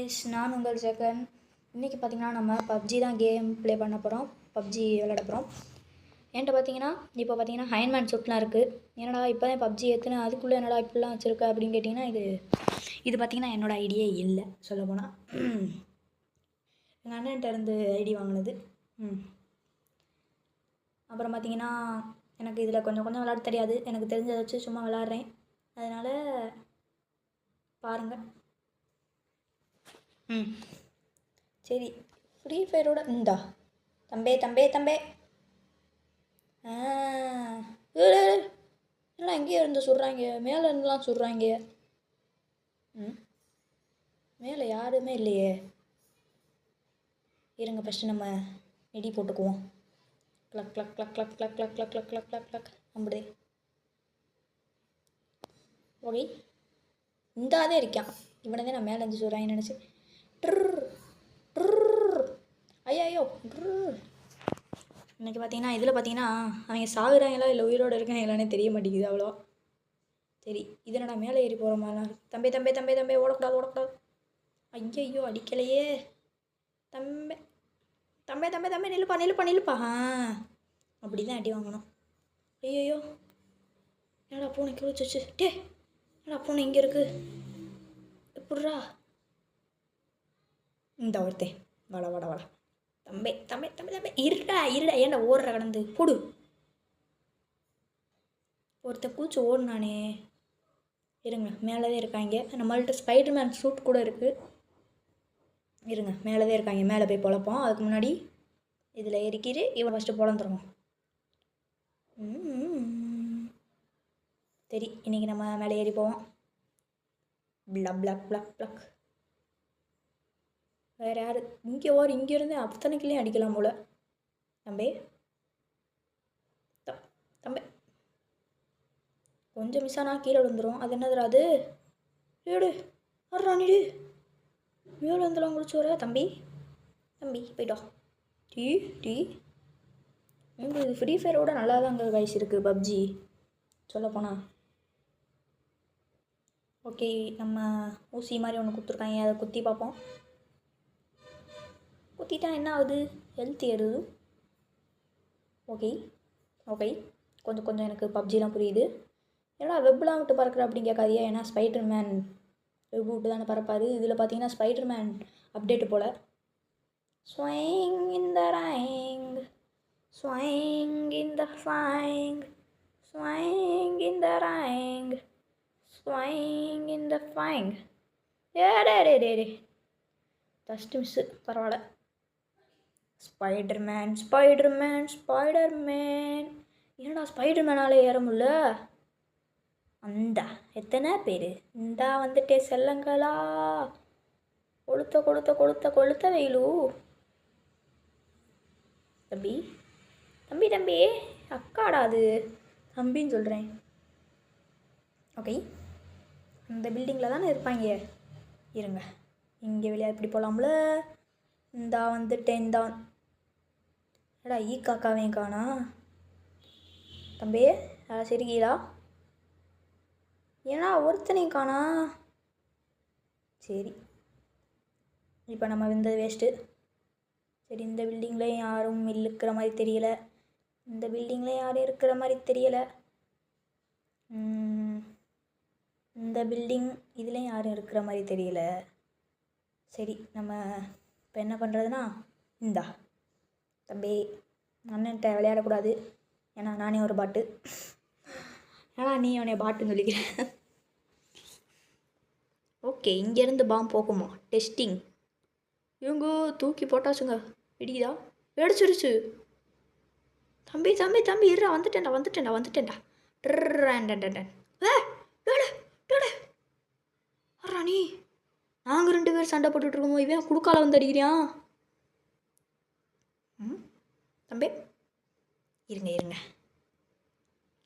Guys, நான் உங்கள் ஜெகன். இன்றைக்கி பார்த்திங்கன்னா நம்ம பப்ஜி தான் கேம் ப்ளே பண்ண போகிறோம். பப்ஜி விளையாட போகிறோம். என்கிட்ட பார்த்தீங்கன்னா இப்போ பார்த்தீங்கன்னா ஹைன்மேன் சுட்லாம் இருக்குது. என்னடா இப்போ தான் பப்ஜி ஏற்றுனேன், அதுக்குள்ளே என்னடா இப்படிலாம் வச்சுருக்க அப்படின்னு கேட்டிங்கன்னா, இது பார்த்திங்கன்னா என்னோடய ஐடியே இல்லை சொல்ல போனால். எங்கள் அண்ணன்ட்ட இருந்து ஐடி வாங்கினது. அப்புறம் பார்த்திங்கன்னா எனக்கு இதில் கொஞ்சம் விளையாட தெரியாது. எனக்கு தெரிஞ்சதை வச்சு சும்மா விளாட்றேன். அதனால் பாருங்கள். சரி, ஃப்ரீ ஃபயரோட இந்தா தம்பே எல்லாம் எங்கேயோ இருந்து சொல்கிறாங்க, மேலே இருந்துலாம் சொல்கிறாங்க. மேலே யாருமே இல்லையே. இருங்க ஃபஸ்ட்டு நம்ம வெடி போட்டுக்குவோம். Clerk clerk clerk clerk clerk clerk clerk clerk clerk clerk clerk அப்படியே ஓகே. இந்தாதே இருக்கான். இவனை தான் நான் மேலே இருந்து சொல்கிறாங்கன்னு நினச்சி ஐயோ. இன்றைக்கி பார்த்தீங்கன்னா இதில் பார்த்தீங்கன்னா அவங்க சாகுறாங்களா இல்லை உயிரோடு இருக்காங்களானே தெரிய மாட்டேங்குது அவ்வளோ. சரி, இது நான் மேலே ஏறி போகிற மாதிரிலாம் தம்பே ஓடக்கூடாது. ஐயோ அடிக்கலையே. தம்பே நில்லுப்பா. அப்படி தான் அடி வாங்கணும். ஐயோ என்னடா பூனை கிழிச்சிச்சு. என்னடா பூனை இங்கே இருக்குது எப்பட்றா? இந்த ஒருத்தே வாடா. தம்பே இருடா ஏன்டா ஓடுற கடந்து போடு. ஒருத்த கூச்சி ஓடுனானே. இருங்க, மேலேதான் இருக்காங்க. நம்மள்ட்ட ஸ்பைடர்மேன் சூட் கூட இருக்குது. இருங்க, மேலேதான் இருக்காங்க. மேலே போய் பொழப்போம். அதுக்கு முன்னாடி இதில் ஏறிக்கிட்டு இவன் ஃபஸ்ட்டு பொழந்துருவோம். சரி, இன்றைக்கி நம்ம மேலே ஏறி போவோம். பிளக் வேறு யார் இங்கேருந்து அத்தனைக்குள்ளேயும் அடிக்கலாம் போல். தம்பே கொஞ்சம் மிஸ் ஆனால் கீழே விழுந்துடும். அது என்னதுடா அது? ஏடு அறானிடு மேலே வந்துலாம் குளிச்சு வர. தம்பி போய்ட்டா. டீ உங்களுக்கு ஃப்ரீ ஃபயரோட நல்லா தாங்க கைஸ் இருக்குது பப்ஜி சொல்லப்போனால். ஓகே, நம்ம ஊசி மாதிரி ஒன்று கொடுத்துருக்காங்க. அதை குத்தி பார்ப்போம். குத்திட்டா என்ன ஆகுது? ஹெல்த் ஏறுது. ஓகே கொஞ்சம் எனக்கு பப்ஜிலாம் புரியுது. ஏன்னா வெப்லாம் விட்டு பறக்கிற அப்படின்னு கேட்காதியா. ஏன்னா ஸ்பைடர்மேன் வெப் விட்டு தானே பறப்பார். இதில் பார்த்தீங்கன்னா ஸ்பைடர்மேன் அப்டேட்டு போல். ஸ்வைங் இன் த ரேங் ஸ்வைங் இன் த ஃபைங் ஸ்வைங் இன் த ரேங் ஸ்வைங் இன் த ஃபைங். டே ஃபஸ்ட்டு மிஸ்ஸு, பரவாயில்ல. ஸ்பைடர்மேன் என்னடா ஸ்பைடர்மேனாலே ஏற முடியல. அந்த எத்தனை பேர் இந்தா வந்துட்டே செல்லங்களா. கொளுத்த வெயிலு. தம்பி அக்காடா அது. தம்பின்னு சொல்கிறேன். ஓகே, இந்த பில்டிங்கில் தானே இருப்பாங்க. இருங்க, இங்கே வெளியே இப்படி போகலாம்ல. இந்தா வந்துட்டேன் தான். ஏடா ஈ காக்காவையும் காணா. தம்பி சரிங்களா? ஏன்னா ஒருத்தனையும் காணா. சரி, இப்போ நம்ம வந்தது வேஸ்ட்டு. சரி, இந்த பில்டிங்லேயும் யாரும் இருக்கிற மாதிரி தெரியலை. இந்த பில்டிங் இதுலேயும் யாரும் இருக்கிற மாதிரி தெரியல. சரி, நம்ம இப்போ என்ன பண்ணுறதுன்னா, இந்தா தம்பி அண்ணன்ட்ட விளையாடக்கூடாது. ஏன்னா நானே ஒரு பாட்டு. ஏன்னா நீ அவனே பாட்டுன்னு சொல்லிக்கிறேன். ஓகே, இங்கேருந்து பாம்பு போகுமா? டெஸ்டிங். இவங்க தூக்கி போட்டாச்சுங்க. இடிக்குதா? வெடிச்சிருச்சு. தம்பி இருடா, வந்துட்டேன்டா. ராணி, நாங்கள் 2 பேர் சண்டை போட்டுட்ருக்கோமோ, இவன் குடுக்கால வந்து அடிக்கிறான். தம்பி இருங்க.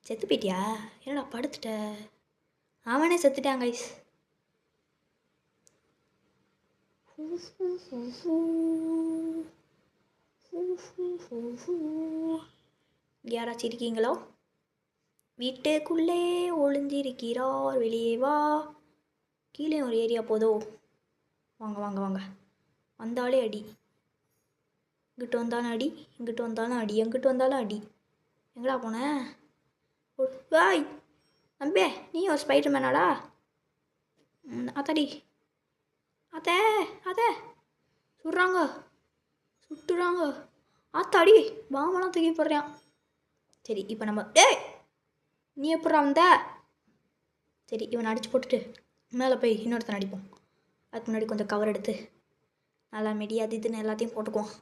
செத்து போயிட்டியா? என்னடா படுத்துட்ட? அவனே செத்துட்டான் கைஸ். யாராச்சும் இருக்கீங்களோ? வீட்டுக்குள்ளே ஒளிஞ்சிருக்கிறார், வெளியே வா. கீழே ஒரு ஏரியா போதோ. வாங்க வாங்க வாங்க, வந்தாலே அடி. இங்கிட்டு வந்தாலும் அடி, இங்கிட்டு வந்தாலும் அடி, எங்கிட்டு வந்தாலும் அடி. எங்கடா போனேன்? வாய் நம்பே, நீ ஒரு ஸ்பைடர் மேனாடா? அத்தாடி, அத்தே அத்தே, சுடுறாங்க சுட்டுறாங்க. ஆத்தாடி, பாம்பெல்லாம் தூக்கி போடுறான். சரி இப்போ நம்ம நீ எப்படா வந்த? சரி இவனை அடித்து போட்டுட்டு மேலே போய் இன்னொருத்தனை அடிப்போம். அதுக்கு முன்னாடி கொஞ்சம் கவர் எடுத்து நல்லா மெடி அது இதுன்னு எல்லாத்தையும் போட்டுக்குவோம்.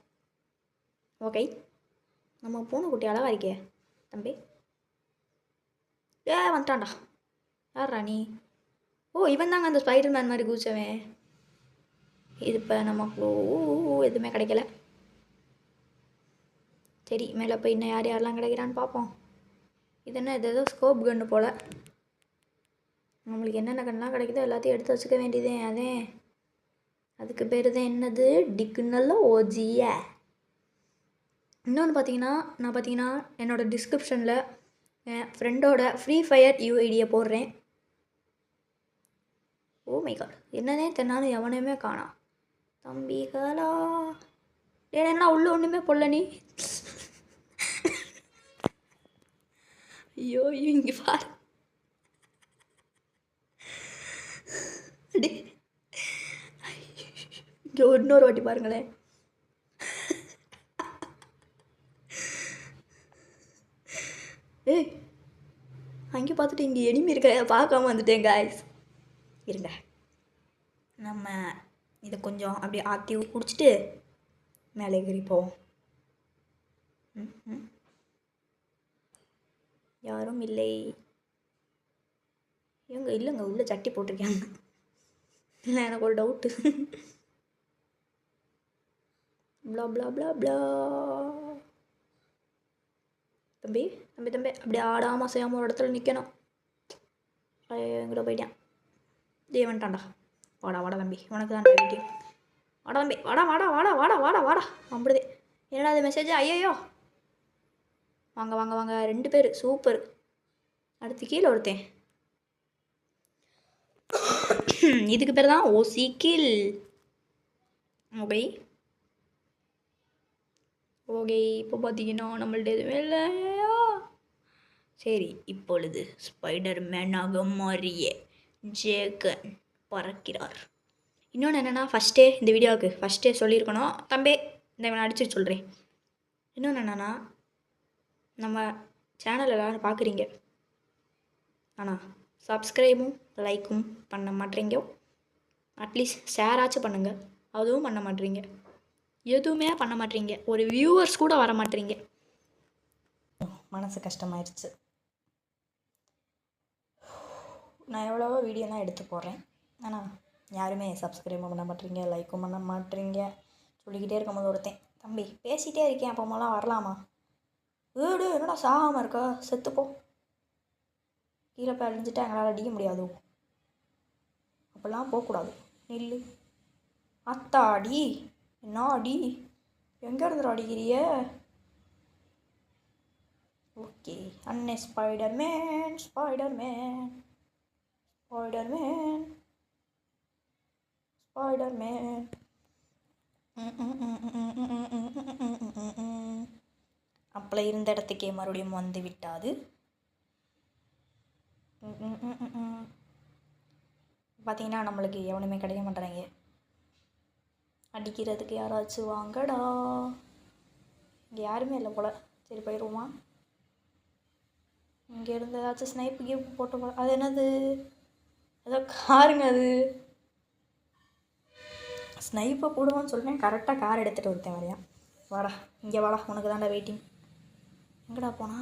ஓகே, நம்ம பூனைக்குட்டி அழகா இருக்கே தம்பி. வந்துட்டான்டா. யார்ரா நீ? ஓ, இவன் தாங்க அந்த ஸ்பைடர் மேன் மாதிரி குதிச்சவன். இது இப்போ நமக்கு எதுவுமே கிடைக்கல. சரி மேலே போய் இன்னும் யார் யாரெல்லாம் கிடைக்கிறான்னு பார்ப்போம். இது என்ன, இது ஏதோ ஸ்கோப் கன்று போல். நம்மளுக்கு என்னென்ன கண்ணெலாம் கிடைக்குதோ எல்லாத்தையும் எடுத்து வச்சுக்க வேண்டியதே. அதே அதுக்கு பேர் தான் என்னது, டிக்குன்னல்ல ஓஜிய. இன்னொன்று பார்த்தீங்கன்னா என்னோடய டிஸ்கிரிப்ஷனில் என் ஃப்ரெண்டோட ஃப்ரீ ஃபயர் யூஐடியை போடுறேன். ஓ மை காட், என்னன்னே தென்னாலும் எவனையுமே காணோம். தம்பிகளா ஏன்னா உள்ள ஒன்றுமே போடல நீ. ஐயோ இங்கே பாரு. அடி இங்கே இன்னொரு வாட்டி பாருங்களேன். ஏய், அங்கே பார்த்துட்டு இங்கே எனிமி இருக்க பார்க்காம வந்துட்டேன் காய்ஸ். இருங்க, நம்ம இதை கொஞ்சம் அப்படியே ஆற்றி குடிச்சிட்டு மேலே ஏறிப்போம். யாரும் இல்லை. இவங்க இல்லைங்க, உள்ளே சட்டி போட்டிருக்காங்க. இல்லை எனக்கு ஒரு டவுட்டு. ப்ளா ப்ளா ப்ளா ப்ளா. தம்பி தம்பி தம்பி, அப்படி ஆடாமல் செய்யாமல் ஒரு இடத்துல நிற்கணும். எங்கிட்ட போயிட்டேன். வந்துட்டான்டா. வாடா வாடா தம்பி, உனக்கு தான் வீட்டு. வாடா தம்பி, வாடா வாடா வாடா வாடா வாடா வாடா. அப்படிதே என்னடா அது மெசேஜ்? ஐயோ வாங்க வாங்க வாங்க, 2 பேர் சூப்பர். அடுத்து கீழே ஒருத்தேன். இதுக்கு பேர் தான் ஓசி கில். ஓகே ஓகே, இப்போ பார்த்தீங்கன்னா நம்மள்ட்ட எதுவுமே இல்லையா? சரி, இப்பொழுது ஸ்பைடர் மேனாக மாறிய ஜேகன் பறக்கிறார். இன்னொன்று என்னென்னா, இந்த வீடியோவுக்கு ஃபஸ்ட்டே சொல்லியிருக்கணும். தம்பி இந்த இவனை அடிச்சு சொல்கிறேன். இன்னொன்று என்னென்னா, நம்ம சேனல் எல்லோரும் பார்க்குறீங்க, ஆனால் சப்ஸ்கிரைபும் லைக்கும் பண்ண மாட்டேறீங்க. அட்லீஸ்ட் ஷேராச்சும் பண்ணுங்கள், அதுவும் பண்ண மாட்டேறீங்க. எதுவுமே பண்ண மாட்டேறீங்க. ஒரு வியூவர்ஸ் கூட வர மாட்டேறீங்க. மனசு கஷ்டமாயிருச்சு. நான் எவ்வளவோ வீடியோலாம் எடுத்து போடுறேன், ஆனால் யாருமே சப்ஸ்கிரைபும் பண்ண மாட்டேறீங்க, லைக்கும் பண்ண மாட்டேறீங்க. சொல்லிக்கிட்டே இருக்கும்போது ஒருத்தன், தம்பி பேசிகிட்டே இருக்கேன், அப்போமெல்லாம் வரலாமா? வீடு என்னடா சாகாமல் இருக்கா? செத்துப்போ. கீழே போய் அழிஞ்சிட்டா எங்களால் அடிக்க முடியாது. அப்போல்லாம் போகக்கூடாது. நில்லு. அத்தாடி, என்ன அடி? எங்கே இருந்துடும் அடிக்கிறிய? ஓகே, அண்ணே ஸ்பைடர்மேன் ஸ்பைடர்மேன் ஸ்பைடர்மேன் ஸ்பைடர்மேன். அப்போ இருந்த இடத்துக்கே மறுபடியும் வந்து விட்டாது. பார்த்தீங்கன்னா நம்மளுக்கு எவனுமே கிடைக்க மாட்டேறாங்க. அடிக்கிறதுக்கு யாராச்சும் வாங்கடா. இங்கே யாருமே இல்லை போல். சரி போயிடுவோமா? இங்கே இருந்து ஏதாச்சும் ஸ்னைப்பு கீப் போட்டு போல. அது என்னது? ஏதோ காருங்க அது. ஸ்னைப்பை போடுவான்னு சொல்கிறேன், கரெக்டாக கார் எடுத்துகிட்டு ஒருத்தன் வரையான். வாடா இங்கே வாடா, உனக்கு தான்டா வெயிட்டிங். எங்கடா போனா?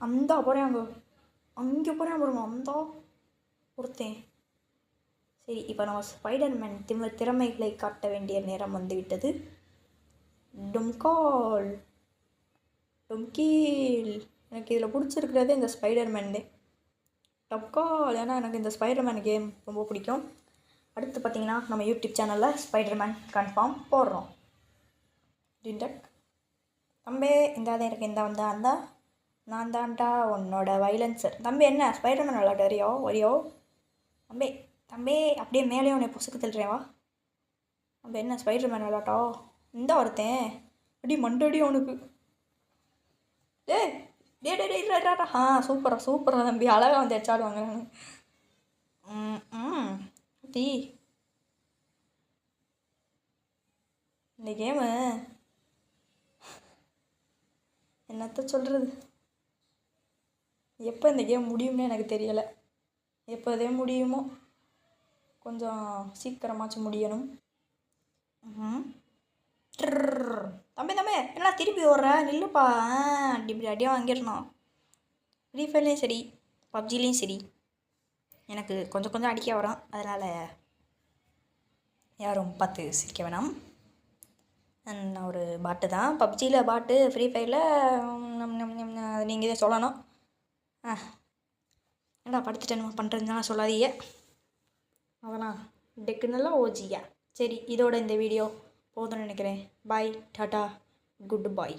அந்த போகிறேன் அங்கே போகிறேன் பாருங்க, அந்த ஒருத்தன். சரி, இப்போ நம்ம ஸ்பைடர்மேன் திறமைகளை காட்ட வேண்டிய நேரம் வந்துவிட்டது. டும்கால் டும்கீல். எனக்கு இதில் பிடிச்சிருக்கிறது இந்த ஸ்பைடர்மேன் டப்கால். ஏன்னா எனக்கு இந்த ஸ்பைடர்மேன் கேம் ரொம்ப பிடிக்கும். அடுத்து பார்த்திங்கன்னா நம்ம யூடியூப் சேனலில் ஸ்பைடர்மேன் கன்ஃபார்ம் போடுறோம். டிண்டக் தம்பி, இந்த தான் எனக்கு இந்த வந்தா அந்த நான் தான்டா உன்னோட வைலன்சர். தம்பி என்ன ஸ்பைடர்மேன் விளையாட்டு வரியோ? தம்பி தம்பி அப்படியே மேலே உன்னை பொசுக்கு தள்ளுறேன் வா. நம்ம என்ன ஸ்பைடர் மேன் விளாட்டா? இந்த ஒருத்தன் அடி மண்டடி அவனுக்கு. டே டே டே டே இல்லைடா. சூப்பராக தம்பி, அழகாக வந்து எச்சாடுவாங்க. டீ இந்த கேமு என்னத்த சொல்கிறது, எப்போ இந்த கேம் முடியும்னு எனக்கு தெரியலை. எப்போதே முடியுமோ கொஞ்சம் சீக்கிரமாச்சும் முடியணும். தம்பி என்ன திருப்பி ஓடுற? நில்லுப்பா. இப்படி அடியாக வாங்கிடணும். ஃப்ரீ ஃபயர்லேயும் சரி பப்ஜிலையும் சரி எனக்கு கொஞ்சம் அடிக்க வரும். அதனால் யாரும் பார்த்து சிரிக்க வேணாம். நான் ஒரு பாட்டு தான். பப்ஜியில் பாட்டு, ஃப்ரீ ஃபயரில் நீங்கள் இதை சொல்லணும். என்னடா படுத்துட்டேன் பண்ணுறதுனால சொல்லாதீங்க. அதெல்லாம் டெக்குன்னெல்லாம் ஓஜியா. சரி, இதோட இந்த வீடியோ போதும்னு நினைக்கிறேன். பாய், டாட்டா, குட் பாய்.